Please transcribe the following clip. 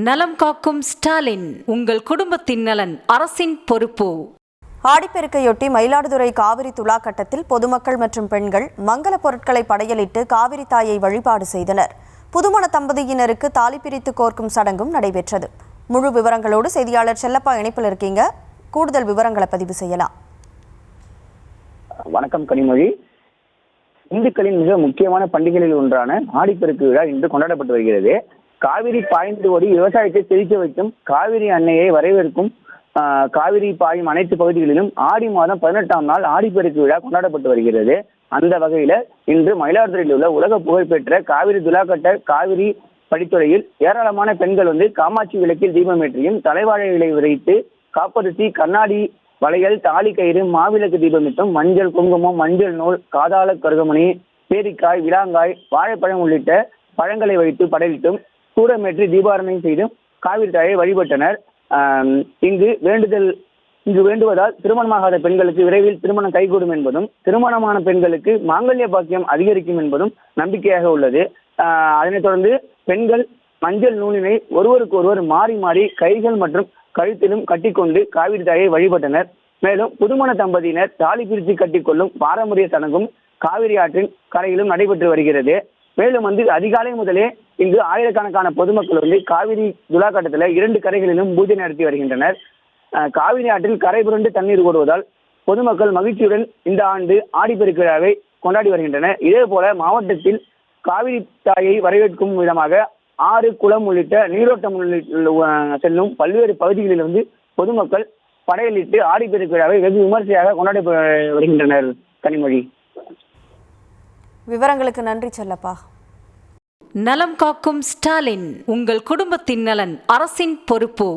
நலம் காக்கும் ஸ்டாலின், உங்கள் குடும்பத்தின் நலன் அரசின் பொறுப்பு. ஆடிப்பெருக்கையொட்டி மயிலாடுதுறை காவிரி துலா கட்டத்தில் பொதுமக்கள் மற்றும் பெண்கள் மங்கள பொருட்களை படையலிட்டு காவிரி தாயை வழிபாடு செய்தனர். புதுமண தம்பதியினருக்கு தாலி பிரித்து கோர்க்கும் சடங்கும் நடைபெற்றது. முழு விவரங்களோடு செய்தியாளர் செல்லப்பா இணைப்பில் இருக்கீங்க. கூடுதல் விவரங்களை பதிவு செய்யலாம். வணக்கம் கனிமொழி. இந்துக்களின் மிக முக்கியமான பண்டிகைகளில் ஒன்றான ஆடிப்பெருக்கு விழா இன்று கொண்டாடப்பட்டு வருகிறது. காவிரி பாய்ந்து ஓடி விவசாயத்தை செழிக்க வைக்கும் காவிரி அன்னையை வரவேற்கும் காவிரி பாயும் அனைத்து பகுதிகளிலும் ஆடி மாதம் 18ஆம் நாள் ஆடிப்பெருக்கு விழா கொண்டாடப்பட்டு வருகிறது. அந்த வகையில இன்று மயிலாடுதுறையில் உள்ள உலக புகழ்பெற்ற காவிரி துலாக்கட்ட காவிரி படித்துறையில் ஏராளமான பெண்கள் காமாட்சி விளக்கில் தீபமேற்றியும் தலைவாழை இலை விரைத்து காப்பரிசி கண்ணாடி வளையல் தாலி கயிறு மாவிளக்கு தீபமிட்டும் மஞ்சள் குங்குமம் மஞ்சள் நூல் காதாள கருகமணி பேரிக்காய் விளாங்காய் வாழைப்பழம் உள்ளிட்ட பழங்களை வைத்து படையிட்டும் கூடமேற்றி தீபாரணை செய்தும் காவிரி தாயை வழிபட்டனர். இங்கு வேண்டுவதால் திருமணமாகாத பெண்களுக்கு விரைவில் திருமணம் கைகூடும் என்பதும் திருமணமான பெண்களுக்கு மாங்கல்ய பாக்கியம் அதிகரிக்கும் என்பதும் நம்பிக்கையாக உள்ளது. அதனைத் தொடர்ந்து பெண்கள் மஞ்சள் நூலினை ஒருவருக்கொருவர் மாறி மாறி கைகள் மற்றும் கழுத்திலும் கட்டிக்கொண்டு காவிரி தாயை வழிபட்டனர். மேலும் புதுமண தம்பதியினர் தாலி பிரித்து கட்டிக்கொள்ளும் பாரம்பரிய சடங்கும் காவிரி ஆற்றின் கரையிலும் நடைபெற்று வருகிறது. மேலும் அதிகாலை முதலே இங்கு ஆயிரக்கணக்கான பொதுமக்கள் காவிரி துலாக்கட்டத்தில் 2 கரைகளிலும் பூஜை நடத்தி வருகின்றனர். காவிரி ஆற்றில் கரை புரண்டு தண்ணீர் ஓடுவதால் பொதுமக்கள் மகிழ்ச்சியுடன் இந்த ஆண்டு ஆடிப்பெருக்கு விழாவை கொண்டாடி வருகின்றனர். இதே போல மாவட்டத்தில் காவிரி தாயை வரவேற்கும் விதமாக ஆறு குளம் உள்ளிட்ட நீரோட்டம் செல்லும் பல்வேறு பகுதிகளிலிருந்து பொதுமக்கள் படையலிட்டு ஆடிப்பெருக்கு விழாவை வெகு விமர்சையாக கொண்டாடி வருகின்றனர். கனிமொழி, விவரங்களுக்கு நன்றி செல்லப்பா. நலம் காக்கும் ஸ்டாலின், உங்கள் குடும்பத்தின் நலன் அரசின் பொறுப்பு.